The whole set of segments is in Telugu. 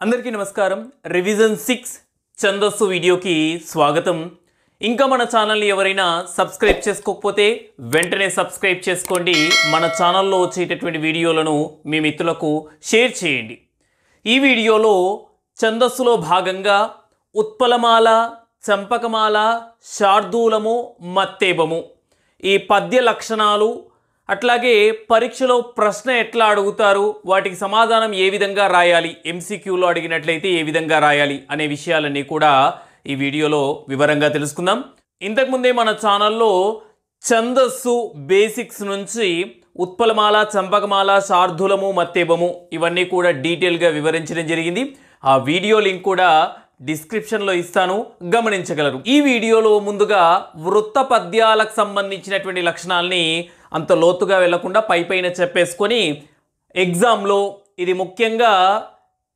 అందరికీ నమస్కారం. రివిజన్ 6 ఛందస్సు వీడియోకి స్వాగతం. ఇంకా మన ఛానల్ని ఎవరైనా సబ్స్క్రైబ్ చేసుకోకపోతే వెంటనే సబ్స్క్రైబ్ చేసుకోండి. మన ఛానల్లో వచ్చేటటువంటి వీడియోలను మీ మిత్రులకు షేర్ చేయండి. ఈ వీడియోలో ఛందస్సులో భాగంగా ఉత్పలమాల, చంపకమాల, శార్దూలము, మత్తేబము ఈ పద్య లక్షణాలు, అట్లాగే పరీక్షలో ప్రశ్న ఎట్లా అడుగుతారు, వాటికి సమాధానం ఏ విధంగా రాయాలి, ఎంసీక్యూలో అడిగినట్లయితే ఏ విధంగా రాయాలి అనే విషయాలన్నీ కూడా ఈ వీడియోలో వివరంగా తెలుసుకుందాం. ఇంతకుముందే మన ఛానల్లో ఛందస్సు బేసిక్స్ నుంచి ఉత్పలమాల, చంపకమాల, శార్దూలము, మత్తేబము ఇవన్నీ కూడా డీటెయిల్గా వివరించడం జరిగింది. ఆ వీడియో లింక్ కూడా డిస్క్రిప్షన్లో ఇస్తాను, గమనించగలరు. ఈ వీడియోలో ముందుగా వృత్త పద్యాలకు సంబంధించినటువంటి లక్షణాలని అంత లోతుగా వెళ్లకుండా పైపైన చెప్పేసుకొని ఎగ్జామ్లో ఇది ముఖ్యంగా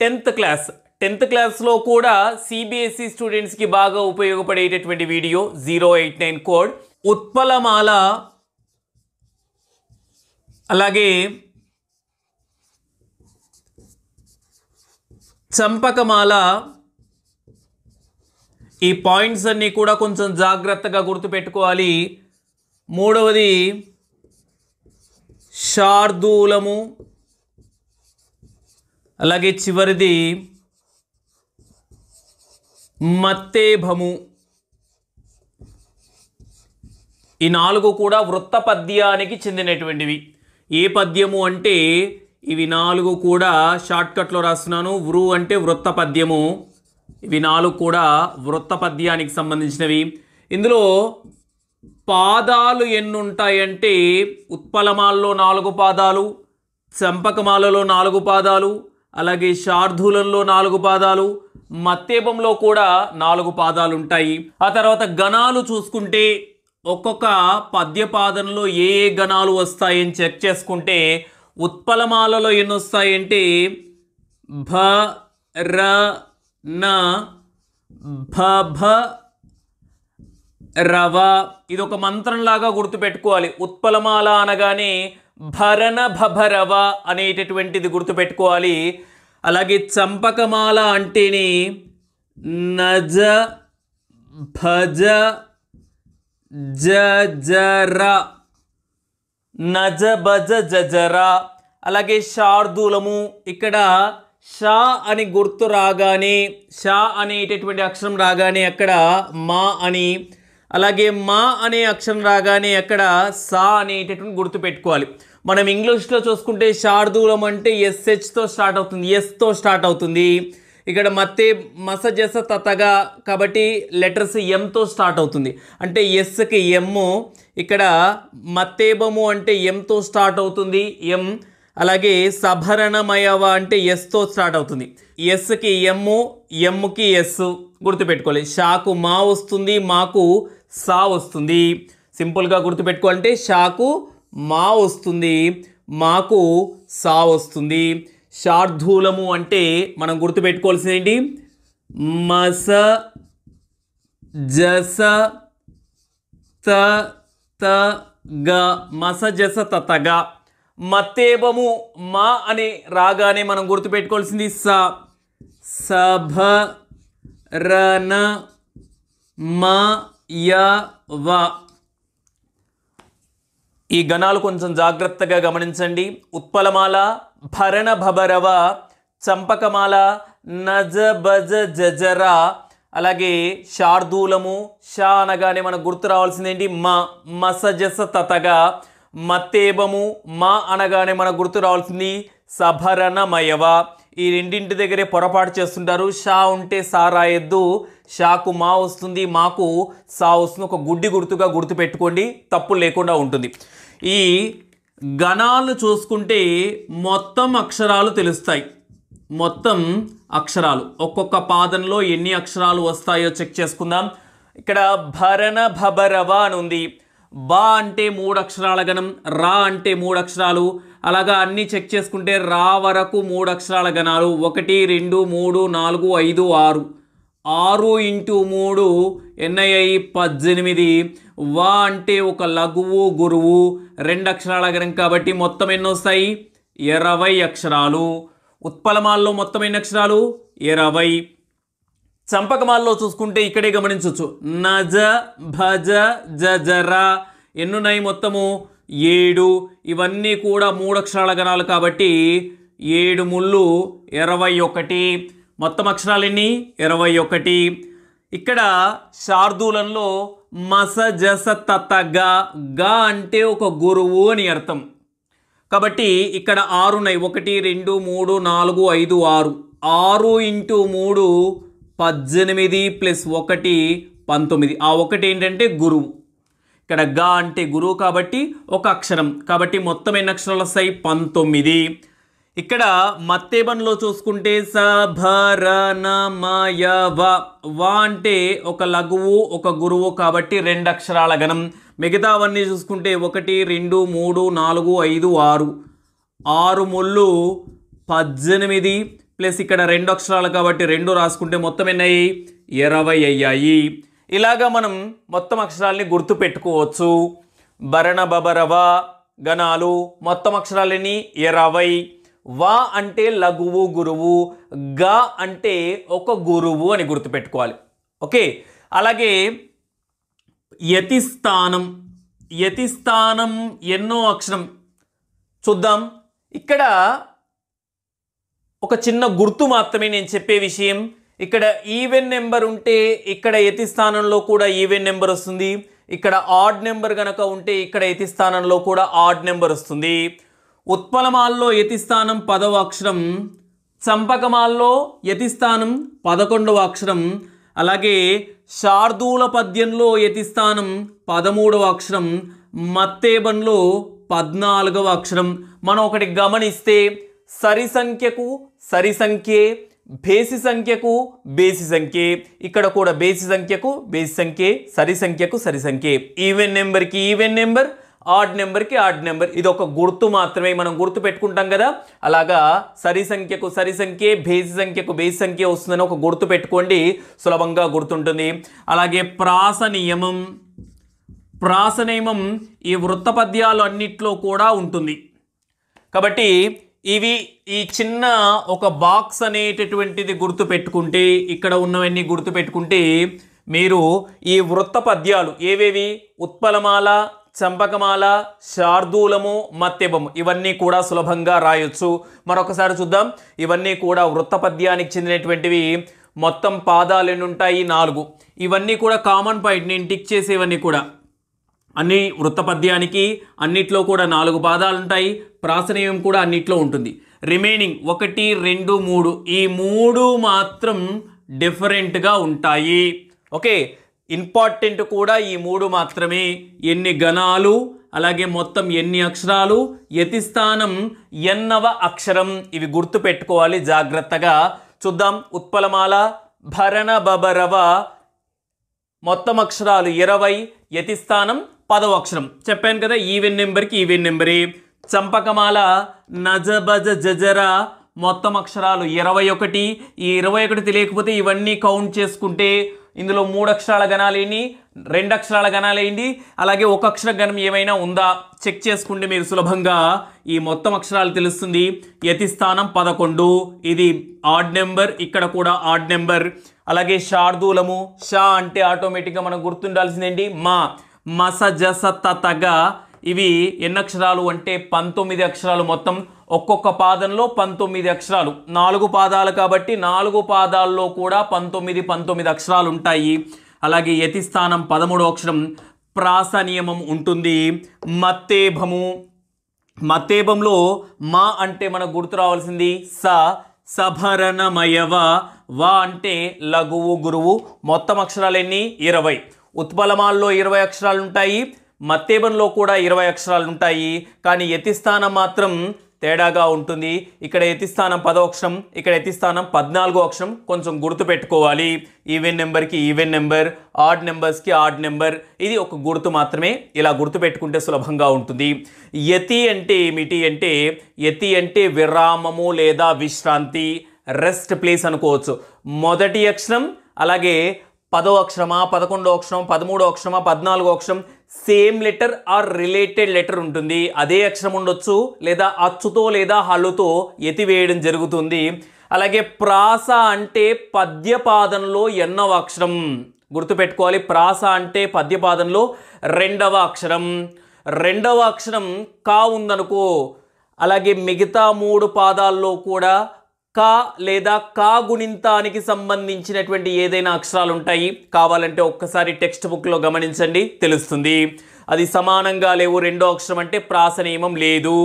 10th క్లాస్లో కూడా సిబిఎస్ఈ స్టూడెంట్స్కి బాగా ఉపయోగపడేటటువంటి వీడియో 089 కోడ్. ఉత్పలమాల అలాగే చంపకమాల ఈ పాయింట్స్ అన్నీ కూడా కొంచెం జాగ్రత్తగా గుర్తుపెట్టుకోవాలి. మూడవది శార్దూలము, అలాగే చివరిది మత్తేబము. ఈ నాలుగు కూడా వృత్త పద్యానికి చెందినటువంటివి. ఏ పద్యము అంటే ఇవి నాలుగు కూడా షార్ట్కట్లో రాస్తున్నాను. వృ అంటే వృత్త పద్యము. ఇవి నాలుగు కూడా వృత్త పద్యానికి సంబంధించినవి. ఇందులో పాదాలు ఎన్ని ఉంటాయంటే ఉత్పలమాలలో 4 పాదాలు, చంపకమాలలో 4 పాదాలు, అలాగే శార్దూలంలో 4 పాదాలు, మత్తేబంలో కూడా 4 పాదాలు ఉంటాయి. ఆ తర్వాత గణాలు చూసుకుంటే ఒక్కొక్క పద్యపాదంలో ఏ ఏ గణాలు వస్తాయని చెక్ చేసుకుంటే ఉత్పలమాలలో ఎన్ని వస్తాయంటే భ ర న భ భ రవ. ఇది ఒక మంత్రంలాగా గుర్తుపెట్టుకోవాలి. ఉత్పలమాల అనగానే భరణ భభరవ అనేటటువంటిది గుర్తుపెట్టుకోవాలి. అలాగే చంపకమాల అంటేనే నజ భజ జజర, నజ భజ జజర. అలాగే శార్దూలము ఇక్కడ షా అని గుర్తు రాగానే, షా అనేటటువంటి అక్షరం రాగానే అక్కడ మా అని, అలాగే మా అనే అక్షరం రాగానే అక్కడ సా అనేటటువంటి గుర్తు పెట్టుకోవాలి. మనం ఇంగ్లీష్లో చూసుకుంటే శార్దూలం అంటే ఎస్హెచ్తో స్టార్ట్ అవుతుంది, ఎస్తో స్టార్ట్ అవుతుంది. ఇక్కడ మత్తే మసజస తతగా కాబట్టి లెటర్స్ ఎంతో స్టార్ట్ అవుతుంది, అంటే ఎస్కి ఎమ్ము. ఇక్కడ మత్తేబము అంటే ఎంతో స్టార్ట్ అవుతుంది, ఎం. అలాగే సభరణమయవ అంటే ఎస్తో స్టార్ట్ అవుతుంది, ఎస్కి ఎమ్ము, ఎమ్ముకి ఎస్ గుర్తుపెట్టుకోవాలి. షాకు మా వస్తుంది, మాకు సా వస్తుంది. సింపుల్గా గుర్తుపెట్టుకోవాలంటే షాకు మా వస్తుంది, మాకు సా వస్తుంది. శార్దూలము అంటే మనం గుర్తుపెట్టుకోవాల్సింది ఏంటి? మస జస త త గ, మస జస తతగా. మత్తేబము మా అని రాగానే మనం గుర్తుపెట్టుకోవాల్సింది స, సభ రన మ య వ. ఈ గణాలు కొంచెం జాగ్రత్తగా గమనించండి. ఉత్పలమాల భరణ భభరవ, చంపకమాల నజ భజ జజర, అలాగే శార్దూలము షా అనగానే మనకు గుర్తు రావాల్సింది ఏంటి? మ, మసజస తతగా. మత్తేబము మా అనగానే మనకు గుర్తు రావాల్సింది సభరణమయవ. ఈ రెండింటి దగ్గరే పొరపాటు చేస్తుంటారు. షా ఉంటే సా రాయొద్దు, షాకు మా వస్తుంది, మాకు సా వస్తుంది. ఒక గుడ్డి గుర్తుగా గుర్తుపెట్టుకోండి, తప్పు లేకుండా ఉంటుంది. ఈ గణాలను చూసుకుంటే మొత్తం అక్షరాలు తెలుస్తాయి. మొత్తం అక్షరాలు ఒక్కొక్క పాదంలో ఎన్ని అక్షరాలు వస్తాయో చెక్ చేసుకుందాం. ఇక్కడ భరణ భభరవ అని ఉంది. బా అంటే 3 అక్షరాల గణం, రా అంటే 3 అక్షరాలు. అలాగా అన్నీ చెక్ చేసుకుంటే రా వరకు 3 అక్షరాల గణాలు. 1 2 3 4 5 6. 6 × 3 ఎన్నయ్యాయి? 18. వా అంటే ఒక లఘువు గురువు, 2 అక్షరాల గణం కాబట్టి మొత్తం ఎన్ని వస్తాయి? 20 అక్షరాలు. ఉత్పలమాల్లో మొత్తం ఎన్ని అక్షరాలు 20. చంపకమాల్లో చూసుకుంటే ఇక్కడే గమనించవచ్చు. నజ భజ జజర ఎన్నున్నాయి మొత్తము 7. ఇవన్నీ కూడా 3 అక్షరాల గణాలు కాబట్టి 7 ముళ్ళు 21. మొత్తం అక్షరాలు ఎన్ని 21. ఇక్కడ శార్దూలంలో మస జస తత గా అంటే ఒక గురువు అని అర్థం కాబట్టి ఇక్కడ 6 ఉన్నాయి. 1 2 3 4 5 6. 6 × 3 18 + 1 19. ఆ 1 ఏంటంటే గురువు. ఇక్కడ గా అంటే గురువు కాబట్టి ఒక అక్షరం కాబట్టి మొత్తం ఎన్ని అక్షరాలు వస్తాయి 19. ఇక్కడ మత్తేబంలో చూసుకుంటే సభరణమయ వా అంటే ఒక లఘువు ఒక గురువు కాబట్టి 2 అక్షరాల గణం. మిగతావన్నీ చూసుకుంటే 1 2 3 4 5 6. 6 ముళ్ళు 18 ప్లస్ ఇక్కడ 2 అక్షరాలు కాబట్టి 2 రాసుకుంటే మొత్తం ఎన్నయ్యి 20 అయ్యాయి. ఇలాగా మనం మొత్తం అక్షరాలని గుర్తు పెట్టుకోవచ్చు. భరణ బబరవ గణాలు మొత్తం అక్షరాలని 20. వా అంటే లఘువు గురువు, గా అంటే ఒక గురువు అని గుర్తుపెట్టుకోవాలి. ఓకే, అలాగే యతిస్థానం. యతిస్థానం ఎన్నో అక్షరం చూద్దాం. ఇక్కడ ఒక చిన్న గుర్తు మాత్రమే నేను చెప్పే విషయం. ఇక్కడ ఈవెన్ నెంబర్ ఉంటే ఇక్కడ యతి స్థానంలో కూడా ఈవెన్ నెంబర్ వస్తుంది. ఇక్కడ ఆడ్ నెంబర్ గనక ఉంటే ఇక్కడ యతి స్థానంలో కూడా ఆడ్ నెంబర్ వస్తుంది. ఉత్పలమాల్లో యతి స్థానం 10వ అక్షరం, చంపకమాల్లో యతి స్థానం 11వ అక్షరం, అలాగే శార్దూల పద్యంలో యతి స్థానం 13వ అక్షరం, మత్తేబంలో 14వ అక్షరం. మనం ఒకటి గమనిస్తే సరి సంఖ్యకు సరి సంఖ్యే, బేసి సంఖ్యకు బేసి సంఖ్యే, ఇక్కడ కూడా బేసి సంఖ్యకు బేసి సంఖ్యే, సరి సంఖ్యకు సరి సంఖ్యే, ఈవెన్ నెంబర్కి ఈవెన్ నెంబర్, ఆడ్ నెంబర్కి ఆడ్ నెంబర్. ఇది ఒక గుర్తు మాత్రమే, మనం గుర్తు పెట్టుకుంటాం కదా. అలాగా సరి సంఖ్యకు సరి సంఖ్యే, బేసి సంఖ్యకు బేసి సంఖ్య వస్తుందని ఒక గుర్తు పెట్టుకోండి, సులభంగా గుర్తుంటుంది. అలాగే ప్రాస నియమం. ప్రాస నియమం ఈ వృత్త పద్యాలు అన్నిట్లో కూడా ఉంటుంది కాబట్టి ఇవి ఈ చిన్న ఒక బాక్స్ అనేటటువంటిది గుర్తు పెట్టుకుంటే, ఇక్కడ ఉన్నవన్నీ గుర్తు పెట్టుకుంటే మీరు ఈ వృత్త పద్యాలు ఏవేవి ఉత్పలమాల, చంపకమాల, శార్దూలము, మత్తెబము ఇవన్నీ కూడా సులభంగా రాయొచ్చు. మరొకసారి చూద్దాం. ఇవన్నీ కూడా వృత్త పద్యానికి చెందినటువంటివి. మొత్తం పాదాలు ఎన్ని ఉంటాయి 4. ఇవన్నీ కూడా కామన్ పాయింట్, నేను టిక్ చేసేవన్నీ కూడా అన్ని వృత్త పద్యానికి అన్నిట్లో కూడా 4 పాదాలు ఉంటాయి. ప్రాసనీయం కూడా అన్నిట్లో ఉంటుంది. రిమైనింగ్ 1 2 3 ఈ 3 మాత్రం డిఫరెంట్గా ఉంటాయి. ఓకే, ఇంపార్టెంట్ కూడా ఈ 3 మాత్రమే. ఎన్ని గణాలు, అలాగే మొత్తం ఎన్ని అక్షరాలు, యతి స్థానం ఎన్నవ అక్షరం, ఇవి గుర్తు పెట్టుకోవాలి జాగ్రత్తగా. చూద్దాం. ఉత్పలమాల భరణ బబరవ మొత్తం అక్షరాలు 20, యతి స్థానం 10వ అక్షరం. చెప్పాను కదా, ఈవెన్ నెంబర్కి ఈవెన్ నెంబరే. చంపకమాల నజబజ జజర మొత్తం అక్షరాలు 21. ఈ 21 తెలియకపోతే ఇవన్నీ కౌంట్ చేసుకుంటే ఇందులో 3 అక్షరాల గణాలేంటి, 2 అక్షరాల గణాలేంటి, అలాగే 1 అక్షర గణం ఏమైనా ఉందా చెక్ చేసుకుంటే మీరు సులభంగా ఈ మొత్తం అక్షరాలు తెలుస్తుంది. యతి స్థానం 11, ఇది ఆడ్ నెంబర్, ఇక్కడ కూడా ఆడ్ నెంబర్. అలాగే శార్దూలము, షా అంటే ఆటోమేటిక్గా మనకు గుర్తుండాల్సిందేంటి మా, మస జస తతగా ఇవి ఎన్ని అక్షరాలు అంటే 19 అక్షరాలు. మొత్తం ఒక్కొక్క పాదంలో 19 అక్షరాలు, 4 పాదాలు కాబట్టి 4 పాదాల్లో కూడా 19 అక్షరాలు ఉంటాయి. అలాగే యతి స్థానం 13వ అక్షరం, ప్రాస నియమం ఉంటుంది. మత్తేభము, మత్తేభంలో మా అంటే మనకు గుర్తు రావాల్సింది సభరణమయవ, వా అంటే లఘువు గురువు. మొత్తం అక్షరాలు ఎన్ని 20. ఉత్పలమాల్లో 20 అక్షరాలు ఉంటాయి, మత్తేబంలో కూడా 20 అక్షరాలు ఉంటాయి. కానీ యతి స్థానం మాత్రం తేడాగా ఉంటుంది. ఇక్కడ యతి స్థానం 10వ అక్షరం, ఇక్కడ యతి స్థానం 14వ అక్షరం. కొంచెం గుర్తు పెట్టుకోవాలి. ఈవెన్ నెంబర్కి ఈవెన్ నెంబర్, ఆడ్ నెంబర్స్కి ఆడ్ నెంబర్, ఇది ఒక గుర్తు మాత్రమే. ఇలా గుర్తు పెట్టుకుంటే సులభంగా ఉంటుంది. యతి అంటే ఏమిటి అంటే, యతి అంటే విరామము లేదా విశ్రాంతి, రెస్ట్ ప్లేస్ అనుకోవచ్చు. మొదటి అక్షరం అలాగే 10వ అక్షరమా, 11వ అక్షరం, 13వ అక్షరమా, 14వ అక్షరం, same letter are related letter ఉంటుంది. అదే అక్షరం ఉండొచ్చు, లేదా అచ్చుతో లేదా హల్లుతో ఎత్తివేయడం జరుగుతుంది. అలాగే ప్రాస అంటే పద్యపాదంలో ఎన్నవ అక్షరం గుర్తుపెట్టుకోవాలి. ప్రాస అంటే పద్యపాదంలో రెండవ అక్షరం. రెండవ అక్షరం కా ఉందనుకో, అలాగే మిగతా 3 పాదాల్లో కూడా కా లేదా కా గుణింతానికి సంబంధించినటువంటి ఏదైనా అక్షరాలు ఉంటాయి. కావాలంటే ఒక్కసారి టెక్స్ట్ బుక్లో గమనించండి, తెలుస్తుంది. అది సమానంగా లేవు. రెండో అక్షరం అంటే ప్రాస నియమం లేదు.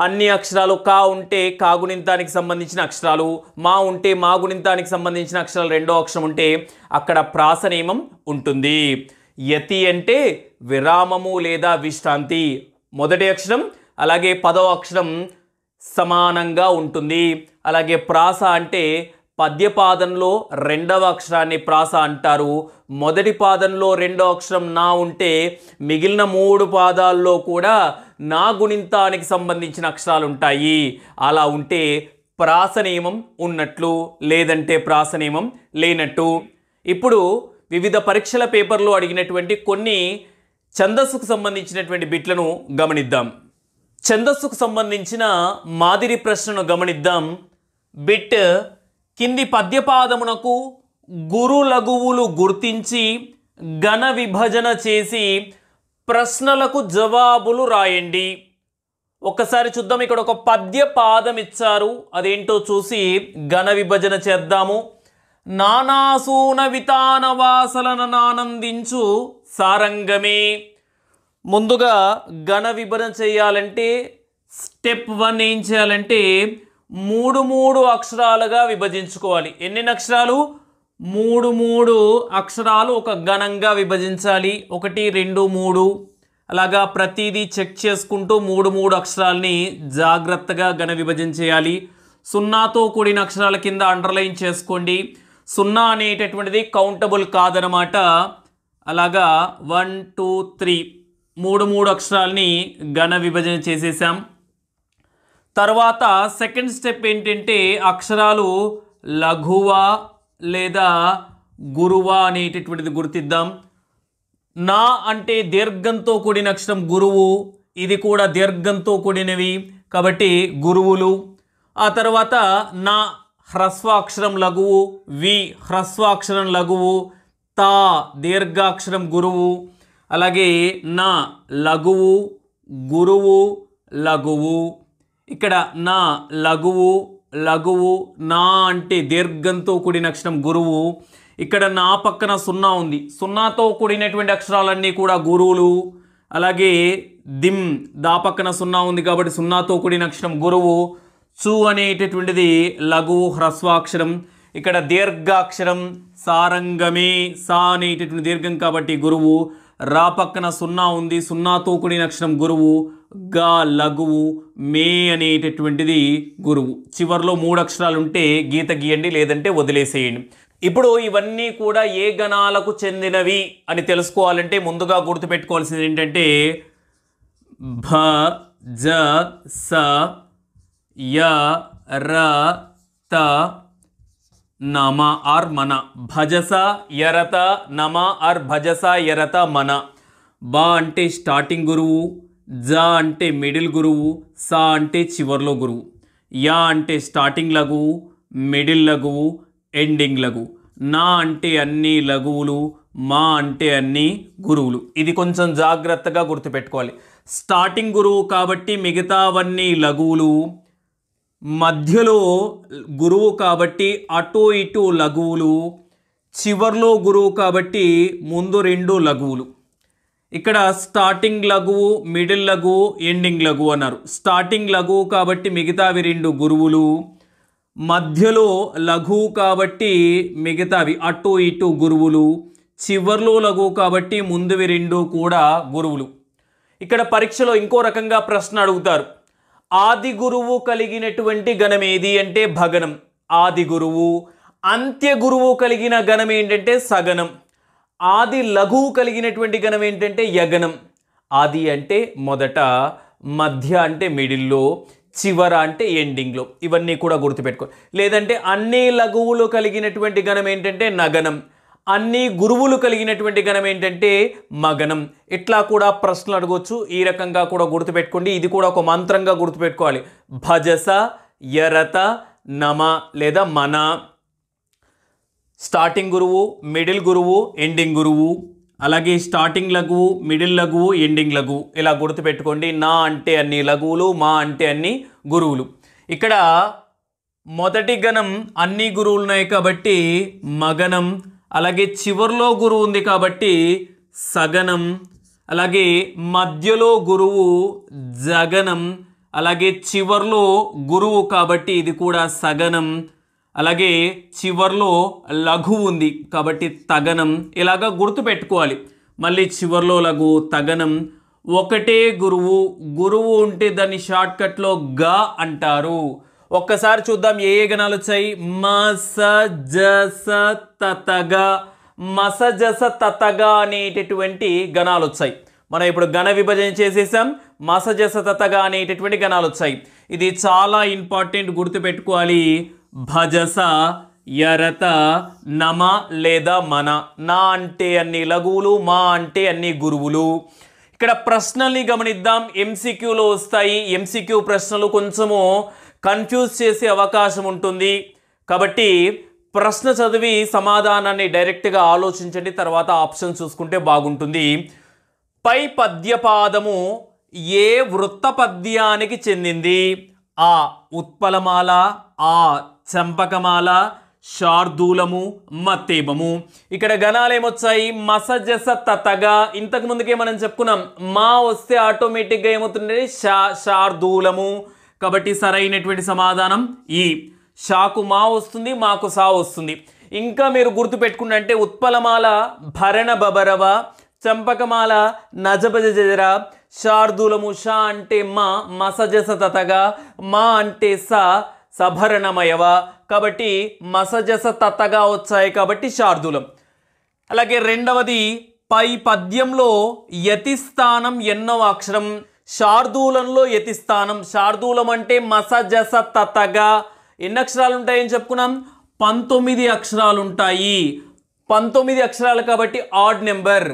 అన్ని అక్షరాలు కా ఉంటే కా గుణింతానికి సంబంధించిన అక్షరాలు, మా ఉంటే మా గుణింతానికి సంబంధించిన అక్షరాలు, రెండో అక్షరం ఉంటే అక్కడ ప్రాస నియమం ఉంటుంది. యతి అంటే విరామము లేదా విశ్రాంతి, మొదటి అక్షరం అలాగే 10వ అక్షరం సమానంగా ఉంటుంది. అలాగే ప్రాస అంటే పద్యపాదంలో రెండవ అక్షరాన్ని ప్రాస అంటారు. మొదటి పాదంలో రెండో అక్షరం నా ఉంటే మిగిలిన 3 పాదాల్లో కూడా నా గుణింతానికి సంబంధించిన అక్షరాలు ఉంటాయి. అలా ఉంటే ప్రాస నియమం ఉన్నట్లు, లేదంటే ప్రాస నియమం లేనట్టు. ఇప్పుడు వివిధ పరీక్షల పేపర్లో అడిగినటువంటి కొన్ని ఛందస్సుకు సంబంధించినటువంటి బిట్లను గమనిద్దాం. ఛందస్సుకు సంబంధించిన మాదిరి ప్రశ్నను గమనిద్దాం. బిట్ కింది పద్యపాదమునకు గురు లఘువులు గుర్తించి ఘన విభజన చేసి ప్రశ్నలకు జవాబులు రాయండి. ఒక్కసారి చూద్దాం. ఇక్కడ ఒక పద్యపాదం ఇచ్చారు, అదేంటో చూసి ఘన విభజన చేద్దాము. నానాసూన వితాన వాసలనానందించు సారంగమే. ముందుగా ఘన విభజన చేయాలంటే స్టెప్ 1 ఏం చేయాలంటే 3 అక్షరాలుగా విభజించుకోవాలి. ఎన్ని అక్షరాలు? 3 అక్షరాలు ఒక గణంగా విభజించాలి. 1 2 3 అలాగా ప్రతిదీ చెక్ చేసుకుంటూ 3 అక్షరాలని జాగ్రత్తగా ఘన విభజన చేయాలి. 0తో కూడిన అక్షరాల కింద అండర్లైన్ చేసుకోండి. 0 అనేటటువంటిది కౌంటబుల్ కాదనమాట. అలాగా 1 2 3 3 అక్షరాలని ఘన విభజన చేసేసాం. తర్వాత సెకండ్ స్టెప్ ఏంటంటే అక్షరాలు లఘువా లేదా గురువా అనేటటువంటిది గుర్తిద్దాం. నా అంటే దీర్ఘంతో కూడిన అక్షరం గురువు, ఇది కూడా దీర్ఘంతో కూడినవి కాబట్టి గురువులు. ఆ తర్వాత నా హ్రస్వాక్షరం లఘువు, వి హ్రస్వాక్షరం లఘువు, తా దీర్ఘాక్షరం గురువు. అలాగే నా లఘువు, గురువు, లఘువు. ఇక్కడ నా లఘువు, లఘువు, నా అంటే దీర్ఘంతో కూడిన అక్షరం గురువు. ఇక్కడ నా పక్కన 0 ఉంది, 0తో కూడినటువంటి అక్షరాలన్నీ కూడా గురువులు. అలాగే దిమ్ దా పక్కన 0 ఉంది కాబట్టి 0తో కూడిన అక్షరం గురువు. చు అనేటటువంటిది లఘువు హ్రస్వాక్షరం. ఇక్కడ దీర్ఘాక్షరం సారంగమే, సా అనేటటువంటి దీర్ఘం కాబట్టి గురువు. రా పక్కన 0 ఉంది, 0తో కూడిన అక్షరం గురువు. గా లఘువు, మే అనేటటువంటిది గురువు. చివరిలో 3 అక్షరాలు ఉంటే గీత గీయండి, లేదంటే వదిలేసేయండి. ఇప్పుడు ఇవన్నీ కూడా ఏ గణాలకు చెందినవి అని తెలుసుకోవాలంటే ముందుగా గుర్తుపెట్టుకోవాల్సింది ఏంటంటే భ జ స య ర త నమ ఆర్ మన. భజస యరత నమ ఆర్ భజస యరత మన. బా అంటే స్టార్టింగ్ గురువు, జ అంటే మిడిల్ గురువు, సా అంటే చివర్లో గురువు, యా అంటే స్టార్టింగ్ లఘువు, మిడిల్ లఘువు, ఎండింగ్ లఘువు. నా అంటే అన్ని లఘువులు, మా అంటే అన్ని గురువులు. ఇది కొంచెం జాగ్రత్తగా గుర్తుపెట్టుకోవాలి. స్టార్టింగ్ గురువు కాబట్టి మిగతావన్నీ లఘువులు, మధ్యలో గురువు కాబట్టి అటు ఇటు లఘువులు, చివర్లో గురువు కాబట్టి ముందు 2 లఘువులు. ఇక్కడ స్టార్టింగ్ లఘువు, మిడిల్ లఘువు, ఎండింగ్ లఘువు అన్నారు. స్టార్టింగ్ లఘువు కాబట్టి మిగతావి 2 గురువులు, మధ్యలో లఘువు కాబట్టి మిగతావి అటు ఇటు గురువులు, చివర్లో లఘువు కాబట్టి ముందువి 2 కూడా గురువులు. ఇక్కడ పరీక్షలో ఇంకో రకంగా ప్రశ్న అడుగుతారు. ఆది గురువు కలిగినటువంటి గణం ఏది అంటే భగనం, ఆది గురువు. అంత్య గురువు కలిగిన గణం ఏంటంటే సగనం. ఆది లఘువు కలిగినటువంటి గణం ఏంటంటే యగనం. ఆది అంటే మొదట, మధ్య అంటే మిడిల్లో, చివర అంటే ఎండింగ్లో. ఇవన్నీ కూడా గుర్తుపెట్టుకో. లేదంటే అన్ని లఘువులు కలిగినటువంటి గణం ఏంటంటే నగనం. అన్ని గురువులు కలిగినటువంటి గణం ఏంటంటే మగనం. ఇట్లా కూడా ప్రశ్నలు అడగవచ్చు. ఈ రకంగా కూడా గుర్తుపెట్టుకోండి. ఇది కూడా ఒక మంత్రంగా గుర్తుపెట్టుకోవాలి. భజస, యరత, నమ లేదా మన. స్టార్టింగ్ గురువు, మిడిల్ గురువు, ఎండింగ్ గురువు. అలాగే స్టార్టింగ్ లఘువు, మిడిల్ లఘువు, ఎండింగ్ లఘువు. ఇలా గుర్తుపెట్టుకోండి. నా అంటే అన్ని లఘువులు, మా అంటే అన్ని గురువులు. ఇక్కడ మొదటి గణం అన్ని గురువులు ఉన్నాయి కాబట్టి మగనం. అలాగే చివర్లో గురువు ఉంది కాబట్టి సగనం. అలాగే మధ్యలో గురువు జగనం. అలాగే చివర్లో గురువు కాబట్టి ఇది కూడా సగనం. అలాగే చివర్లో లఘువు ఉంది కాబట్టి తగనం. ఇలాగా గుర్తుపెట్టుకోవాలి. మళ్ళీ చివర్లో లఘు, తగనం. ఒకటే గురువు, గురువు ఉంటే దాన్ని షార్ట్కట్లో గా అంటారు. ఒక్కసారి చూద్దాం ఏ గణాలు వచ్చాయి. మస జస తతగా, మస జస తతగా అనేటటువంటి గణాలు వచ్చాయి. మనం ఇప్పుడు గణ విభజన చేసేసాం. మస జస తతగా అనేటటువంటి గణాలు వచ్చాయి. ఇది చాలా ఇంపార్టెంట్, గుర్తుపెట్టుకోవాలి. భజస, యరత, నమ లేదా మన. నా అంటే అన్ని లఘువులు, మా అంటే అన్ని గురువులు. ఇక్కడ ప్రశ్నల్ని గమనిద్దాం. ఎంసీక్యూలో వస్తాయి. ఎంసీక్యూ ప్రశ్నలు కొంచెము కన్ఫ్యూజ్ చేసే అవకాశం ఉంటుంది కాబట్టి ప్రశ్న చదివి సమాధానాన్ని డైరెక్ట్గా ఆలోచించండి. తర్వాత ఆప్షన్ చూసుకుంటే బాగుంటుంది. పై పద్యపాదము ఏ వృత్త పద్యానికి చెందింది? ఆ ఉత్పలమాల, ఆ చంపకమాల, శార్దూలము, మత్తేబము. ఇక్కడ గణాలు ఏమొచ్చాయి? మస జస తతగా. ఇంతకు ముందుకే మనం చెప్పుకున్నాం. మా వస్తే ఆటోమేటిక్గా ఏమవుతుంది? శార్దూలము. కాబట్టి సరైనటువంటి సమాధానం ఈ. షాకు మా వస్తుంది, మాకు సా వస్తుంది. ఇంకా మీరు గుర్తుపెట్టుకుంటే ఉత్పలమాల భరణ బబరవ, చంపకమాల నజబజ జజర, శార్దూలము షా అంటే మా, మసజస తతగా, మా అంటే సా సభరణమయవ. కాబట్టి మసజస తతగా వచ్చాయి కాబట్టి శార్దూలం. అలాగే రెండవది పై పద్యంలో యతిస్థానం ఎన్నవ అక్షరం? శార్దూలంలో యతిస్థానం. శార్దూలం అంటే మసజస తతగా. ఎన్ని అక్షరాలు ఉంటాయని చెప్పుకున్నాం? 19 అక్షరాలు ఉంటాయి. 19 అక్షరాలు కాబట్టి ఆడ్ నెంబర్.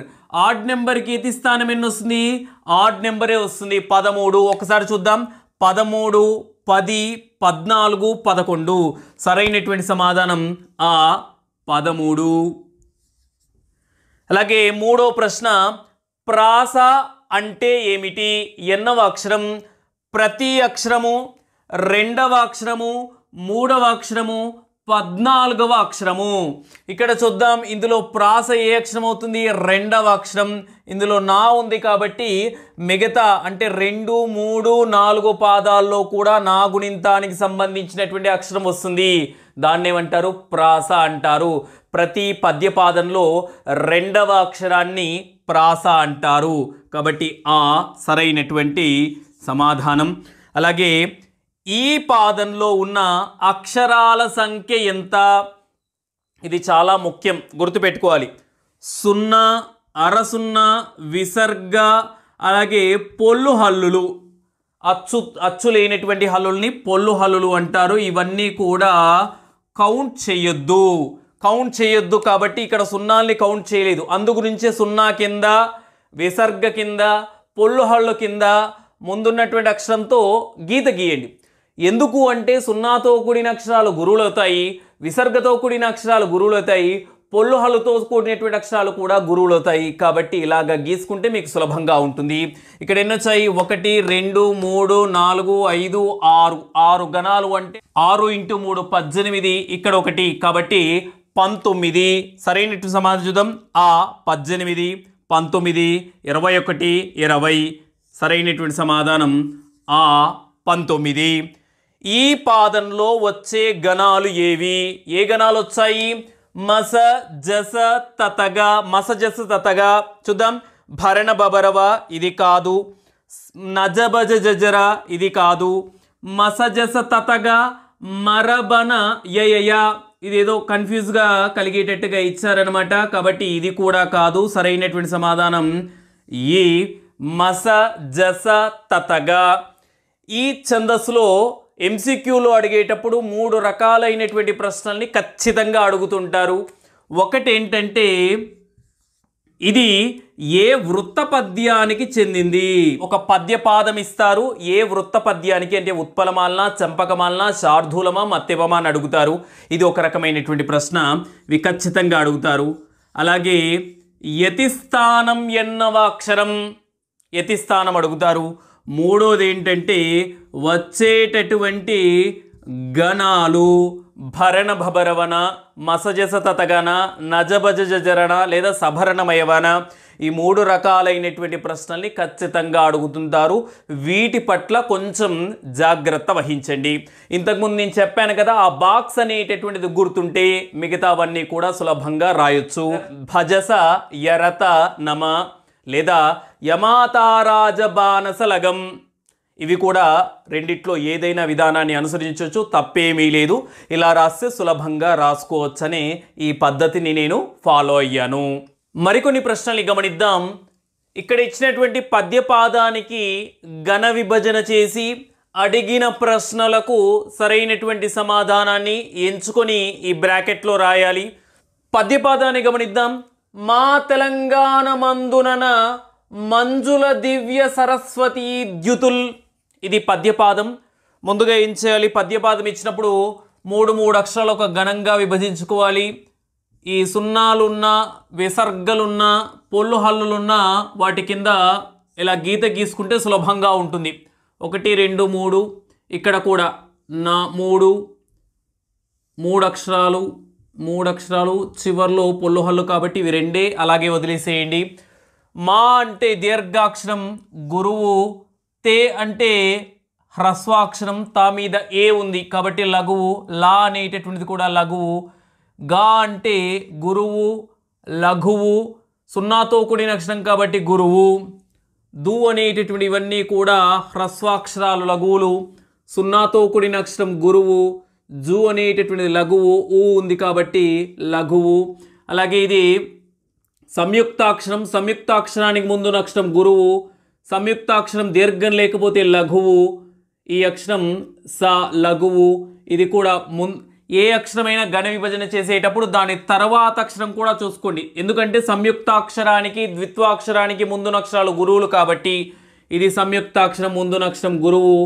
ఆడ్ నెంబర్కి యతిస్థానం ఎన్ని వస్తుంది? ఆడ్ నెంబరే వస్తుంది, 13. ఒకసారి చూద్దాం. 13, 10, 14, 11. సరైనటువంటి సమాధానం ఆ 13. అలాగే మూడో ప్రశ్న, ప్రాస అంటే ఏమిటి? ఎన్నవ అక్షరం? ప్రతి అక్షరము, రెండవ అక్షరము, మూడవ అక్షరము, 14వ అక్షరము. ఇక్కడ చూద్దాం. ఇందులో ప్రాస ఏ అక్షరం అవుతుంది? రెండవ అక్షరం. ఇందులో నా ఉంది కాబట్టి మిగతా అంటే 2, 3, 4 పాదాల్లో కూడా నా గుణింతానికి సంబంధించినటువంటి అక్షరం వస్తుంది. దాన్ని ఏమంటారు? ప్రాస అంటారు. ప్రతి పద్యపాదంలో రెండవ అక్షరాన్ని ప్రాస అంటారు. కాబట్టి ఆ సరైనటువంటి సమాధానం. అలాగే ఈ పాదంలో ఉన్న అక్షరాల సంఖ్య ఎంత? ఇది చాలా ముఖ్యం, గుర్తుపెట్టుకోవాలి. 0, అరసున్న, విసర్గ, అలాగే పొల్లు హల్లులు. అచ్చు లేనటువంటి హల్లుల్ని పొల్లు హల్లులు అంటారు. ఇవన్నీ కూడా కౌంట్ చేయొద్దు కాబట్టి ఇక్కడ సున్నాల్ని కౌంట్ చేయలేదు. అందు గురించే 0 కింద, విసర్గ కింద, పొల్లు హల్లు కింద ముందున్నటువంటి అక్షరంతో గీత గీయండి. ఎందుకు అంటే 0తో కూడిన అక్షరాలు గురువులు అవుతాయి, విసర్గతో కూడిన అక్షరాలు గురువులు అవుతాయి, పొల్లు హల్లుతో కూడినటువంటి అక్షరాలు కూడా గురువులు అవుతాయి. కాబట్టి ఇలాగ గీసుకుంటే మీకు సులభంగా ఉంటుంది. ఇక్కడ ఎన్ని వచ్చాయి? 1, 2, 3, 4, 5, 6. 6 గణాలు అంటే 6 × 3 18. ఇక్కడ 1 కాబట్టి 19. సరైనటువంటి సమాధానం చూద్దాం. ఆ 18, 19, 21, 20. సరైనటువంటి సమాధానం ఆ 19. ఈ పాదంలో వచ్చే గణాలు ఏవి? ఏ గణాలు వచ్చాయి? మస జస తతగా. మస జస తతగా చూద్దాం. భరణ బబరవ ఇది కాదు. నజబజ జజర ఇది కాదు. మస జస తతగా మరబన యయ. ఇదేదో కన్ఫ్యూజ్గా కలిగేటట్టుగా ఇచ్చారనమాట. కాబట్టి ఇది కూడా కాదు. సరైనటువంటి సమాధానం ఈ మస జస తతగా. ఈ ఛందస్సులో ఎంసీక్యూలో అడిగేటప్పుడు 3 రకాలైనటువంటి ప్రశ్నల్ని ఖచ్చితంగా అడుగుతుంటారు. ఒకటి ఏంటంటే ఇది ఏ వృత్త పద్యానికి చెందింది. ఒక పద్యపాదం ఇస్తారు, ఏ వృత్త పద్యానికి అంటే ఉత్పలమాలన, చంపకమాలన, శార్దూలమా, మత్తెబమా అని అడుగుతారు. ఇది ఒక రకమైనటువంటి ప్రశ్న, ఇవి ఖచ్చితంగా అడుగుతారు. అలాగే యతిస్థానం ఎన్నవ అక్షరం, యతిస్థానం అడుగుతారు. మూడోది ఏంటంటే వచ్చేటటువంటి గణాలు భరణ భబరవన, మసజస తతగన, నజభజ జజరణ లేదా సభరణమయవన, ఈ 3 రకాలైనటువంటి ప్రశ్నల్ని ఖచ్చితంగా అడుగుతుంటారు. వీటి పట్ల కొంచెం జాగ్రత్త వహించండి. ఇంతకుముందు నేను చెప్పాను కదా, ఆ బాక్స్ అనేటటువంటిది గుర్తుంటే మిగతావన్నీ కూడా సులభంగా రాయొచ్చు. భజస యరత నమ లేదా యమాతారాజ బానసలగం, ఇవి కూడా రెండిట్లో ఏదైనా విధానాన్ని అనుసరించవచ్చు, తప్పేమీ లేదు. ఇలా రాస్తే సులభంగా రాసుకోవచ్చనే ఈ పద్ధతిని నేను ఫాలో అయ్యాను. మరికొన్ని ప్రశ్నలు గమనిద్దాం. ఇక్కడ ఇచ్చినటువంటి పద్యపాదానికి ఘన విభజన చేసి అడిగిన ప్రశ్నలకు సరైనటువంటి సమాధానాన్ని ఎంచుకొని ఈ బ్రాకెట్లో రాయాలి. పద్యపాదాన్ని గమనిద్దాం. మా తెలంగాణ మందునన మంజుల దివ్య సరస్వతీ ద్యుతుల్, ఇది పద్యపాదం. ముందుగా ఏం చేయాలి, పద్యపాదం ఇచ్చినప్పుడు 3 అక్షరాలు ఒక గణంగా విభజించుకోవాలి. ఈ సున్నాలున్నా, విసర్గలున్నా, పొల్లు హల్లులున్నా వాటి కింద ఇలా గీత గీసుకుంటే సులభంగా ఉంటుంది. 1 2 3, ఇక్కడ కూడా 3 అక్షరాలు, 3 అక్షరాలు, చివర్లో పొల్లు హల్లు కాబట్టి ఇవి 2, అలాగే వదిలేసేయండి. మా అంటే దీర్ఘాక్షరం, గురువు. తే అంటే హ్రస్వాక్షరం, తా మీద ఏ ఉంది కాబట్టి లఘువు. లా అనేటటువంటిది కూడా లఘువు. గా అంటే గురువు, లఘువు, సున్నాతో కూడిన అక్షరం కాబట్టి గురువు. దు అనేటటువంటి ఇవన్నీ కూడా హ్రస్వాక్షరాలు, లఘువులు. సున్నాతో కూడిన అక్షరం గురువు. జు అనేటటువంటిది లఘువు, ఊ ఉంది కాబట్టి లఘువు. అలాగే ఇది సంయుక్తాక్షరం, సంయుక్తాక్షరానికి ముందున్న అక్షరం గురువు. సంయుక్తాక్షరం దీర్ఘం లేకపోతే లఘువు. ఈ అక్షరం స, లఘువు. ఇది కూడా ఏ అక్షరమైనా ఘన విభజన చేసేటప్పుడు దాని తర్వాత అక్షరం కూడా చూసుకోండి. ఎందుకంటే సంయుక్తాక్షరానికి ద్విత్వాక్షరానికి ముందున్న అక్షరాలు గురువులు కాబట్టి ఇది సంయుక్తాక్షరం, ముందున్న అక్షరం గురువు.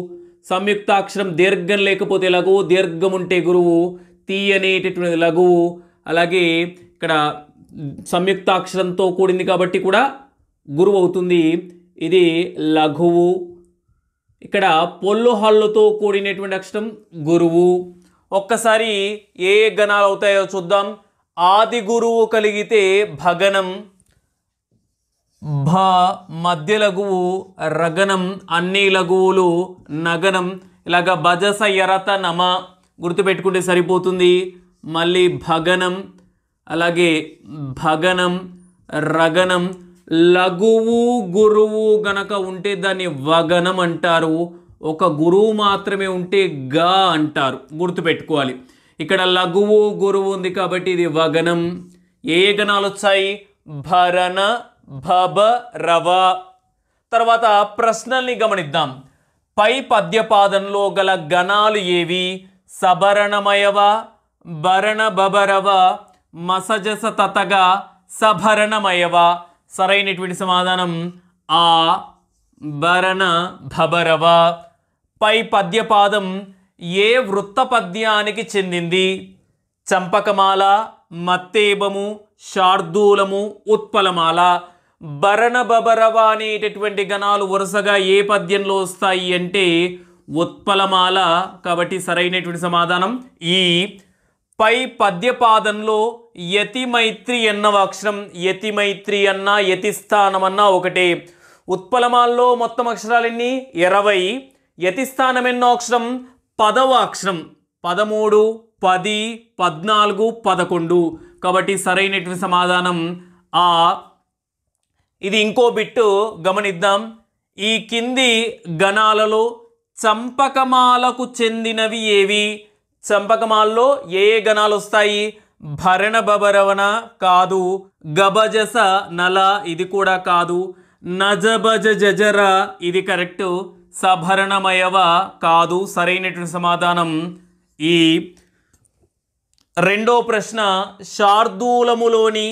సంయుక్తాక్షరం దీర్ఘం లేకపోతే లఘువు, దీర్ఘం ఉంటే గురువు. తీ అనేటటువంటిది లఘువు. అలాగే ఇక్కడ సంయుక్తాక్షరంతో కూడింది కాబట్టి కూడా గురువు అవుతుంది, ఇది లఘువు. ఇక్కడ పొల్లు హల్లుతో కూడినటువంటి అక్షరం గురువు. ఒక్కసారి ఏ గణాలు అవుతాయో చూద్దాం. ఆది గురువు కలిగితే భగనం, భ మధ్య లఘువు రగనం, అన్ని లఘువులు నగనం. ఇలాగ భజస యరత నమ గుర్తుపెట్టుకుంటే సరిపోతుంది. మళ్ళీ భగనం, అలాగే భగనం, రగనం. లఘువు గురువు గనక ఉంటే దాన్ని వగనం అంటారు. ఒక గురువు మాత్రమే ఉంటే గా అంటారు, గుర్తుపెట్టుకోవాలి. ఇక్కడ లఘువు గురువు ఉంది కాబట్టి ఇది వగనం. ఏ గణాలు వచ్చాయి? భరణ, భబ, రవ. తర్వాత ప్రశ్నల్ని గమనిద్దాం. పై పద్యపాదంలో గల గణాలు ఏవి? సభరణమయవ, భరణ బబరవ, మసజస తతగా, సభరణమయవ. సరైనటువంటి సమాధానం ఆ, భరణ భబరవ. పై పద్యపాదం ఏ వృత్త పద్యానికి చెందింది? చంపకమాల, మత్తేబము, శార్దూలము, ఉత్పలమాల. భరణ బబరవ అనేటటువంటి గణాలు వరుసగా ఏ పద్యంలో వస్తాయి అంటే ఉత్పలమాల. కాబట్టి సరైనటువంటి సమాధానం ఈ. పై పద్యపాదంలో యతిమైత్రి అన్నవ అక్షరం, యతిమైత్రి అన్న యతిస్థానం అన్న ఒకటే. ఉత్పలమాల్లో మొత్తం అక్షరాలు ఎన్ని? 20. యతిస్థానం ఎన్నో అక్షరం? 10వ అక్షరం. 13, 10, 14, 11. కాబట్టి సరైనటువంటి సమాధానం ఆ. ఇది ఇంకో బిట్టు గమనిద్దాం. ఈ కింది గణాలలో చంపకమాలకు చెందినవి ఏవి? చంపకమాల్లో ఏ ఏ గణాలు వస్తాయి? భరణ బబరవన కాదు. గబజస నల ఇది కూడా కాదు. నజబజ జజర ఇది కరెక్ట్. సభరణమయవ కాదు. సరైనటువంటి సమాధానం ఈ. రెండో ప్రశ్న, శార్దూలములోని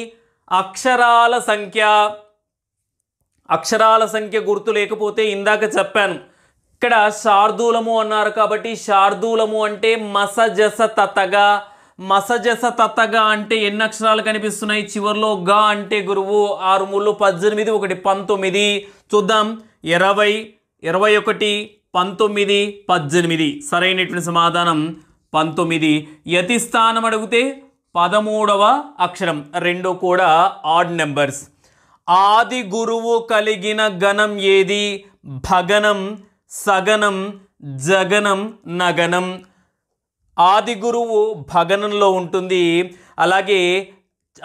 అక్షరాల సంఖ్య గుర్తు లేకపోతే ఇందాక చెప్పాను. ఇక్కడ శార్దూలము అన్నారు కాబట్టి శార్దూలము అంటే మసజస తతగా అంటే ఎన్ని అక్షరాలు కనిపిస్తున్నాయి? చివర్లో గా అంటే గురువు, 6 3 18, 1 19. చూద్దాం, 20 21 19 18. సరైనటువంటి సమాధానం 19. యతి స్థానం అడిగితే 13వ అక్షరం. రెండు కూడా ఆడ్ నెంబర్స్. ఆది గురువు కలిగిన గణం ఏది? భగనం, సగనం, జగనం, నగనం. ఆది గురువు భగనంలో ఉంటుంది, అలాగే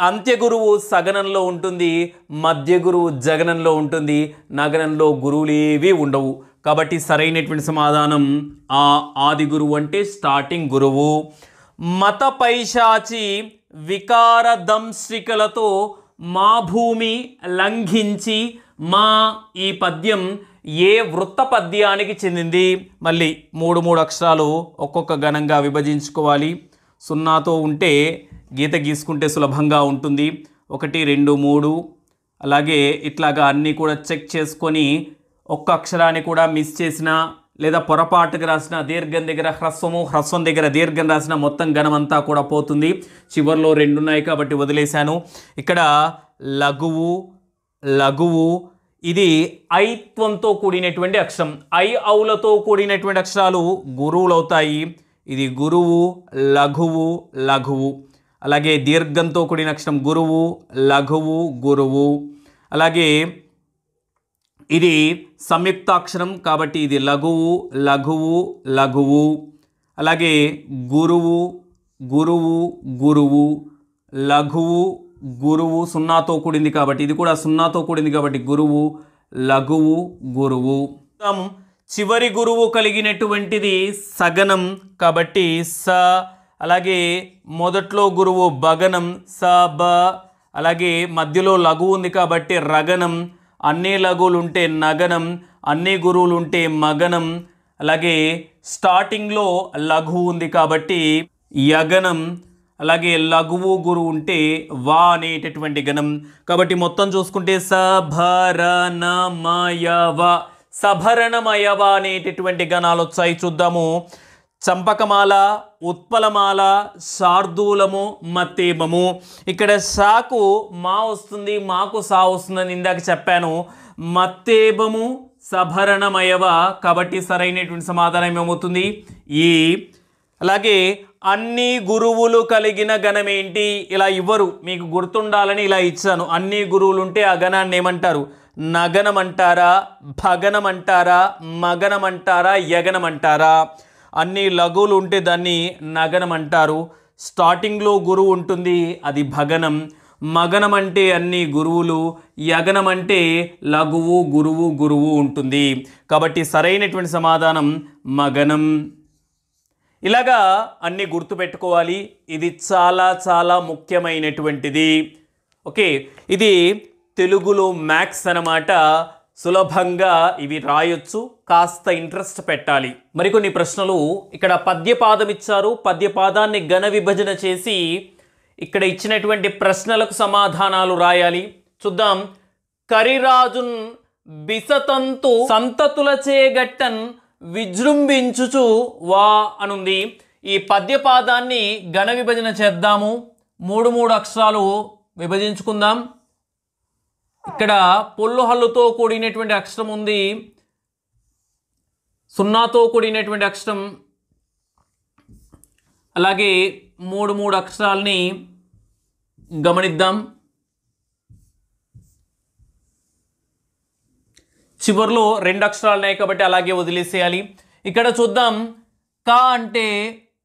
అంత్య గురువు సగనంలో ఉంటుంది, మధ్య గురువు జగనంలో ఉంటుంది, నగనంలో గురువులేవి ఉండవు. కాబట్టి సరైనటువంటి సమాధానం ఆ ఆది గురువు అంటే స్టార్టింగ్ గురువు. మత పైశాచి వికార దంశ్రికలతో మా భూమి లంఘించి మా ఈ పద్యం ఏ వృత్త పద్యానికి చెందింది? మళ్ళీ 3 అక్షరాలు ఒక్కొక్క గణంగా విభజించుకోవాలి. 0తో ఉంటే గీత గీసుకుంటే సులభంగా ఉంటుంది. 1 2 3 అలాగే ఇట్లాగా అన్నీ కూడా చెక్ చేసుకొని ఒక్క అక్షరాన్ని కూడా మిస్ చేసిన లేదా పొరపాటుగా రాసిన, దీర్ఘం దగ్గర హ్రస్వం దగ్గర దీర్ఘం రాసిన మొత్తం గణం అంతా కూడా పోతుంది. చివర్లో 2 ఉన్నాయి కాబట్టి వదిలేశాను. ఇక్కడ లఘువు ఇది ఐత్వంతో కూడినటువంటి అక్షరం. ఔలతో కూడినటువంటి అక్షరాలు గురువులు అవుతాయి. ఇది గురువు, లఘువు. అలాగే దీర్ఘంతో కూడిన అక్షరం గురువు, లఘువు, గురువు. అలాగే ఇది సంయుక్తాక్షరం కాబట్టి ఇది లఘువు. అలాగే గురువు, లఘువు, గురువు. 0తో కూడింది కాబట్టి ఇది కూడా 0తో కూడింది కాబట్టి గురువు, లఘువు, గురువు. చివరి గురువు కలిగినటువంటిది సగనం కాబట్టి స. అలాగే మొదట్లో గురువు భగనం స బ. అలాగే మధ్యలో లఘువు ఉంది కాబట్టి రగనం. అన్ని లఘువులు ఉంటే నగనం, అన్ని గురువులు ఉంటే మగనం. అలాగే స్టార్టింగ్లో లఘువు ఉంది కాబట్టి యగనం. అలాగే లఘువు గురువు ఉంటే వా అనేటటువంటి గణం. కాబట్టి మొత్తం చూసుకుంటే సభరణమయవ అనేటటువంటి గణాలు వచ్చాయి. చూద్దాము. చంపకమాల, ఉత్పలమాల, శార్దూలము, మత్తేబము. ఇక్కడ షాకు మా వస్తుంది, మాకు సా వస్తుందని ఇందాక చెప్పాను. మత్తేబము సభరణమయవ కాబట్టి సరైనటువంటి సమాధానం ఏమవుతుంది? ఈ. అలాగే అన్ని గురువులు కలిగిన గణమేంటి? ఇలా ఇవ్వరు, మీకు గుర్తుండాలని ఇలా ఇచ్చాను. అన్ని గురువులు ఉంటే ఆ గణాన్ని ఏమంటారు? నగనం అంటారా, భగనం అంటారా, మగనం అంటారా, యగనం అంటారా? అన్ని లఘువులు ఉంటే దాన్ని నగనం అంటారు. స్టార్టింగ్లో గురువు ఉంటుంది, అది భగనం. మగనం అంటే అన్ని గురువులు, యగనం అంటే లఘువు, గురువు ఉంటుంది. కాబట్టి సరైనటువంటి సమాధానం మగనం. ఇలాగా అన్నీ గుర్తుపెట్టుకోవాలి. ఇది చాలా ముఖ్యమైనటువంటిది. ఓకే, ఇది తెలుగులో మ్యాథ్స్ అన్నమాట. సులభంగా ఇవి రాయొచ్చు, కాస్త ఇంట్రెస్ట్ పెట్టాలి. మరికొన్ని ప్రశ్నలు ఇక్కడ పద్యపాదం ఇచ్చారు. పద్యపాదాన్ని ఘన విభజన చేసి ఇక్కడ ఇచ్చినటువంటి ప్రశ్నలకు సమాధానాలు రాయాలి. చూద్దాం. కరిరాజున్ బిసతంతు సంతతుల చేగట్టన్ విజృంభించుచు వా అనుంది. ఈ పద్యపాదాన్ని ఘన విభజన చేద్దాము. 3 అక్షరాలు విభజించుకుందాం. ఇక్కడ పొల్లు హల్లుతో కూడినటువంటి అక్షరం ఉంది, 0తో కూడినటువంటి అక్షరం. అలాగే 3 అక్షరాలని గమనిద్దాం. చివర్లో 2 అక్షరాలు ఉన్నాయి కాబట్టి అలాగే వదిలేసేయాలి. ఇక్కడ చూద్దాం. క అంటే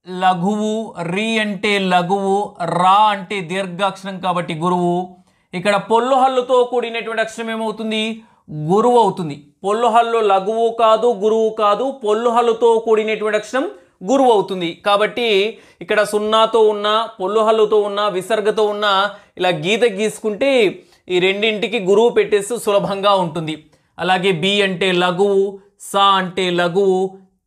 లఘువు, రి అంటే లఘువు, రా అంటే దీర్ఘాక్షరం కాబట్టి గురువు. ఇక్కడ పొల్లు హల్లుతో కూడినటువంటి అక్షరం ఏమవుతుంది? గురువు అవుతుంది. పొల్లు హల్లు లఘువు కాదు, గురువు కాదు. పొల్లు హల్లుతో కూడినటువంటి అక్షరం గురువు అవుతుంది. కాబట్టి ఇక్కడ 0తో ఉన్న, పొల్లు హల్లుతో ఉన్న, విసర్గతో ఉన్న ఇలా గీత గీసుకుంటే ఈ రెండింటికి గురువు పెట్టేస్తే సులభంగా ఉంటుంది. అలాగే బి అంటే లఘువు, సా అంటే లఘువు,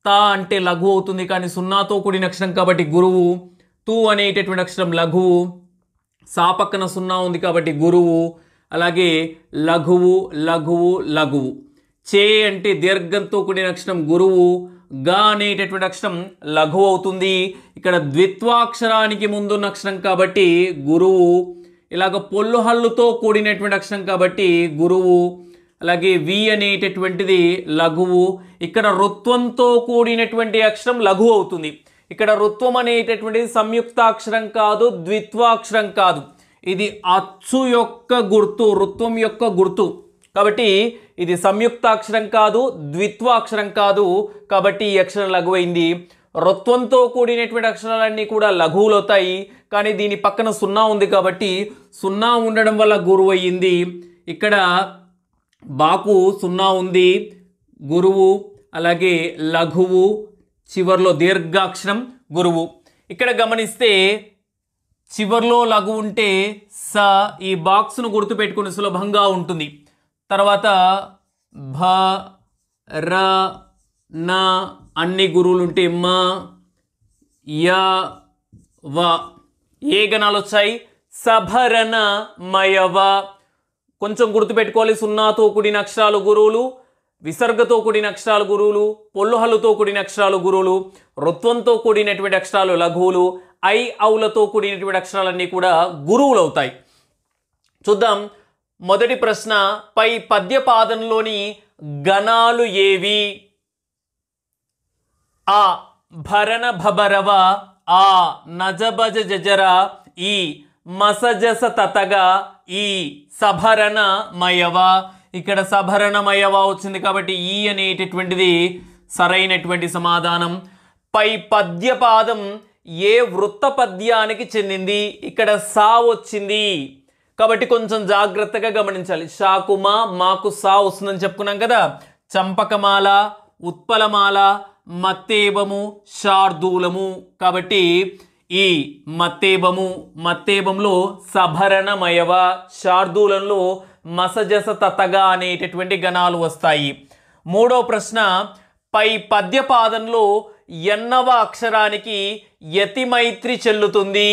తా అంటే లఘువు అవుతుంది కానీ 0తో కూడిన అక్షరం కాబట్టి గురువు. తు అనేటటువంటి అక్షరం లఘువు, సా పక్కన సున్నా ఉంది కాబట్టి గురువు, అలాగే లఘువు లఘువు లఘువు. చే అంటే దీర్ఘంతో కూడిన అక్షరం గురువు, గా అనేటటువంటి అక్షరం లఘువు అవుతుంది. ఇక్కడ ద్విత్వాక్షరానికి ముందున్న అక్షరం కాబట్టి గురువు, ఇలాగ పొల్లు హల్లుతో కూడినటువంటి అక్షరం కాబట్టి గురువు, అలాగే వి అనేటటువంటిది లఘువు. ఇక్కడ రుత్వంతో కూడినటువంటి అక్షరం లఘువు అవుతుంది. ఇక్కడ రుత్వం అనేటటువంటిది సంయుక్తాక్షరం కాదు, ద్విత్వాక్షరం కాదు, ఇది అచ్చు యొక్క గుర్తు, రుత్వం యొక్క గుర్తు. కాబట్టి ఇది సంయుక్తాక్షరం కాదు, ద్విత్వాక్షరం కాదు, కాబట్టి ఈ అక్షరం లఘువైంది. రుత్వంతో కూడినటువంటి అక్షరాలన్నీ కూడా లఘువులు అవుతాయి, కానీ దీని పక్కన సున్నా ఉంది కాబట్టి సున్నా ఉండడం వల్ల గురువు అయ్యింది. ఇక్కడ బాకు సున్నా ఉంది, గురువు, అలాగే లఘువు, చివర్లో దీర్ఘాక్షరం గురువు. ఇక్కడ గమనిస్తే చివర్లో లఘు ఉంటే స, ఈ బాక్స్ను గుర్తుపెట్టుకుని సులభంగా ఉంటుంది. తర్వాత భ, ర, న అన్ని గురువులు ఉంటే మ, య, వ. ఏ గణాలు వచ్చాయి? సభరణ మయవ. కొంచెం గుర్తుపెట్టుకోవాలి, సున్నాతో కూడిన అక్షరాలు గురువులు, విసర్గతో కూడిన అక్షరాలు గురువులు, పొల్లుహల్లుతో కూడిన అక్షరాలు గురువులు, రుత్వంతో కూడినటువంటి అక్షరాలు లఘువులు, ఐ ఔలతో కూడినటువంటి అక్షరాలన్నీ కూడా గురువులు అవుతాయి. చూద్దాం. మొదటి ప్రశ్న, పై పద్యపాదంలోని గణాలు ఏవి? ఆ భరణ భబరవ, ఆ నజబజ జజర, ఈ మసజస తతగా, ఈ సభరణ మయవ. ఇక్కడ సభరణ మయవ వచ్చింది కాబట్టి ఈ అనేటటువంటిది సరైనటువంటి సమాధానం. పై పద్యపాదం ఏ వృత్త పద్యానికి చెందింది? ఇక్కడ సా వచ్చింది కాబట్టి కొంచెం జాగ్రత్తగా గమనించాలి. షాకుమా మాకు సా వస్తుందని చెప్పుకున్నాం కదా. చంపకమాల, ఉత్పలమాల, మత్తేబము, శార్దూలము. కాబట్టి ఈ మత్తేబము, మత్తేబంలో సభరణమయవ, శార్దూలంలో మసజస తతగా అనేటటువంటి గణాలు వస్తాయి. మూడో ప్రశ్న, పై పద్యపాదంలో ఎన్నవ అక్షరానికి యతిమైత్రి చెల్లుతుంది?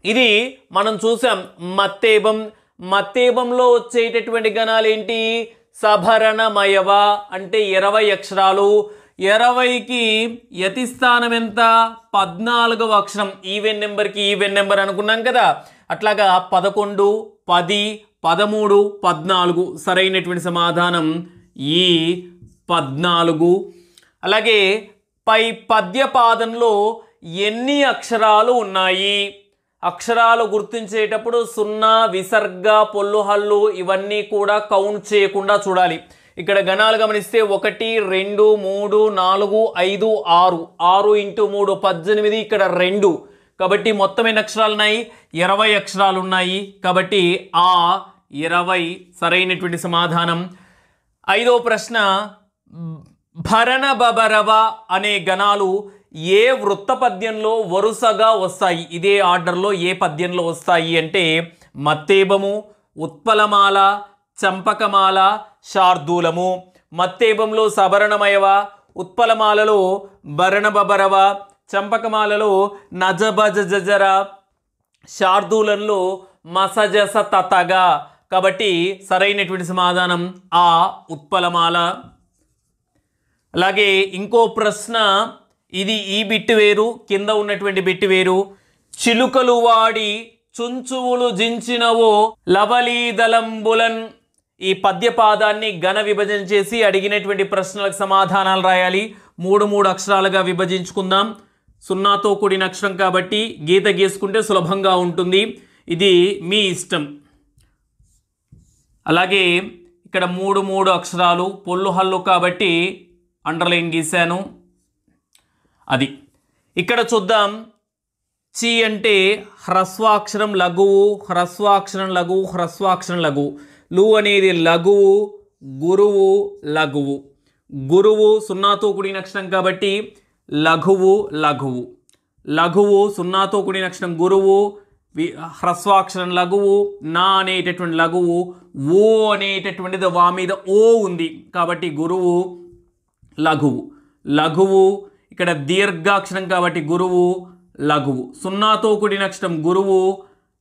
ఇది మనం చూసాం. మత్తేబం, మత్తేబంలో వచ్చేటటువంటి గణాలు ఏంటి? సభరణమయవ అంటే 20 అక్షరాలు. 20కి యతి స్థానం ఎంత? 14వ అక్షరం. ఈవెన్ నెంబర్కి ఈవెన్ నెంబర్ అనుకున్నాం కదా. అట్లాగా 11, 10, 13, 14 సరైనటువంటి సమాధానం ఈ 14. అలాగే పై పద్యపాదంలో ఎన్ని అక్షరాలు ఉన్నాయి? అక్షరాలు గుర్తించేటప్పుడు సున్నా, విసర్గ, పొల్లుహల్లు ఇవన్నీ కూడా కౌంట్ చేయకుండా చూడాలి. ఇక్కడ గణాలు గమనిస్తే 1, 2, 3, 4, 5, 6. 6 × 3 18. ఇక్కడ 2 కాబట్టి మొత్తం ఎన్ని అక్షరాలు ఉన్నాయి? 20 అక్షరాలు ఉన్నాయి. కాబట్టి ఆ 20 సరైనటువంటి సమాధానం. ఐదో ప్రశ్న, భరణ బబరవ అనే గణాలు ఏ వృత్త పద్యంలో వరుసగా వస్తాయి? ఇదే ఆర్డర్లో ఏ పద్యంలో వస్తాయి అంటే మత్తేబము, ఉత్పలమాల, చంపకమాల, శార్దూలము. మత్తేబంలో సభరణమయవ, ఉత్పలమాలలో భరణబబరవ, చంపకమాలలో నజబజ జజర, శార్దూలంలో మసజస తతగా. కాబట్టి సరైనటువంటి సమాధానం ఆ ఉత్పలమాల. అలాగే ఇంకో ప్రశ్న, ఇది ఈ బిట్టు వేరు, కింద ఉన్నటువంటి బిట్టు వేరు. చిలుకలు వాడి చుంచువులు జించినవో లవలీదలంబులన్. ఈ పద్యపాదాన్ని ఘన విభజన చేసి అడిగినటువంటి ప్రశ్నలకు సమాధానాలు రాయాలి. 3 అక్షరాలుగా విభజించుకుందాం. సున్నాతో కూడిన అక్షరం కాబట్టి గీత గీసుకుంటే సులభంగా ఉంటుంది. ఇది మీ ఇష్టం. అలాగే ఇక్కడ 3 అక్షరాలు, పొల్లు హల్లు కాబట్టి అండర్లైన్ గీశాను. అది ఇక్కడ చూద్దాం. చి అంటే హ్రస్వాక్షరం లఘువు, హ్రస్వాక్షరం లఘువు, హ్రస్వాక్షరం లఘువు. లు అనేది లఘువు, గురువు, లఘువు. గురువు సున్నాతో కూడిన అక్షరం కాబట్టి లఘువు, లఘువు. లఘువు సున్నాతో కూడిన అక్షరం గురువు, హ్రస్వాక్షరం లఘువు. నా అనేటటువంటి లఘువు. ఓ అనేటటువంటిది వా మీద ఓ ఉంది కాబట్టి గురువు, లఘువు. లఘువు ఇక్కడ దీర్ఘాక్షరం కాబట్టి గురువు, లఘువు. సున్నాతో కూడిన అక్షరం గురువు,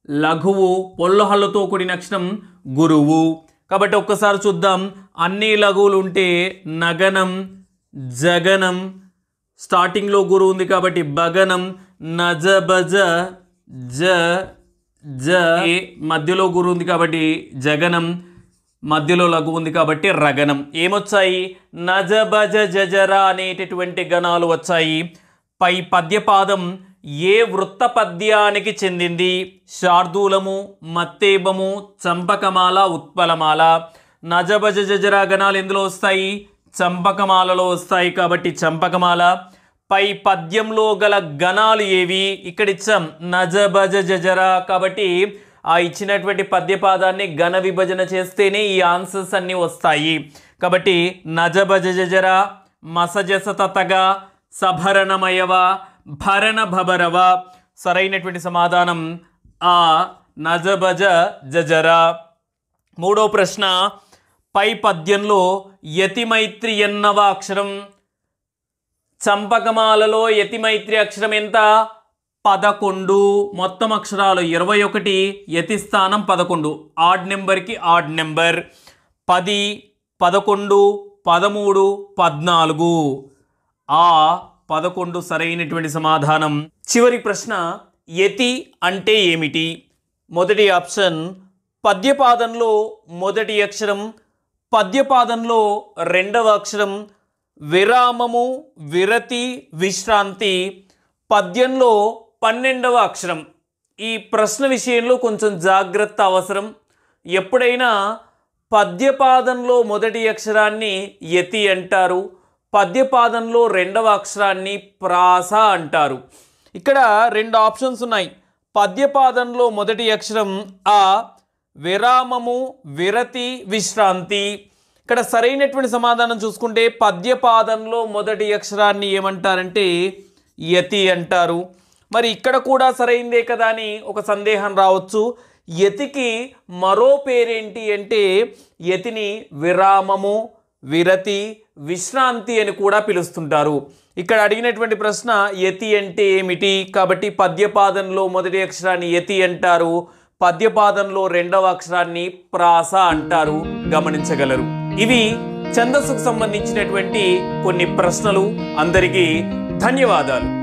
లఘువు. పొల్లహల్లుతో కూడిన అక్షరం గురువు. కాబట్టి ఒక్కసారి చూద్దాం. అన్ని లఘువులు ఉంటే నగనం, జగనం. స్టార్టింగ్లో గురువు ఉంది కాబట్టి బగనం, నజ బజ జ జ. మధ్యలో గురువు ఉంది కాబట్టి జగనం, మధ్యలో లఘు ఉంది కాబట్టి రగనం. ఏమొచ్చాయి? నజ బజ జజర అనేటటువంటి గణాలు వచ్చాయి. పై పద్యపాదం ఏ వృత్త పద్యానికి చెందింది? శార్దూలము, మత్తేబము, చంపకమాల, ఉత్పలమాల. నజ బజ జజర గణాలు ఎందులో వస్తాయి? చంపకమాలలో వస్తాయి కాబట్టి చంపకమాల. పై పద్యంలో గల గణాలు ఏవి? ఇక్కడ ఇచ్చాం నజ బజ జజర. కాబట్టి ఆ ఇచ్చినటువంటి పద్యపాదాన్ని గణ విభజన చేస్తేనే ఈ ఆన్సర్స్ అన్నీ వస్తాయి. కాబట్టి నజ బజ జజర, మసజస తతగ, సభరణమయవ, భరణ భబరవ. సరైనటువంటి సమాధానం ఆ నజ బజ జజర. మూడో ప్రశ్న, పై పద్యంలో యతిమైత్రి ఎన్నవ అక్షరం? చంపకమాలలో యతిమైత్రి అక్షరం ఎంత? 11. మొత్తం అక్షరాలు 21, యతి స్థానం 11. ఆడ్ నెంబర్కి ఆడ్ నెంబర్. 10, 11, 13, 14. ఆ 11 సరైనటువంటి సమాధానం. చివరి ప్రశ్న, యతి అంటే ఏమిటి? మొదటి ఆప్షన్ పద్యపాదంలో మొదటి అక్షరం, పద్యపాదంలో రెండవ అక్షరం, విరామము, విరతి, విశ్రాంతి. పద్యంలో 12వ అక్షరం. ఈ ప్రశ్న విషయంలో కొంచెం జాగ్రత్త అవసరం. ఎప్పుడైనా పద్యపాదంలో మొదటి అక్షరాన్ని యతి అంటారు, పద్యపాదంలో రెండవ అక్షరాన్ని ప్రాస అంటారు. ఇక్కడ 2 ఆప్షన్స్ ఉన్నాయి. పద్యపాదంలో మొదటి అక్షరం ఆ, విరామము, విరతి, విశ్రాంతి. ఇక్కడ సరైనటువంటి సమాధానం చూసుకుంటే పద్యపాదంలో మొదటి అక్షరాన్ని ఏమంటారంటే యతి అంటారు. మరి ఇక్కడ కూడా సరైందే కదా అని ఒక సందేహం రావచ్చు. యతికి మరో పేరేంటి అంటే యతిని విరామము, విరతి, విశ్రాంతి అని కూడా పిలుస్తుంటారు. ఇక్కడ అడిగినటువంటి ప్రశ్న యతి అంటే ఏమిటి? కాబట్టి పద్యపాదంలో మొదటి అక్షరాన్ని యతి అంటారు, పద్యపాదంలో రెండవ అక్షరాన్ని ప్రాస అంటారు. గమనించగలరు. ఇవి ఛందస్సుకు సంబంధించినటువంటి కొన్ని ప్రశ్నలు. అందరికీ ధన్యవాదాలు.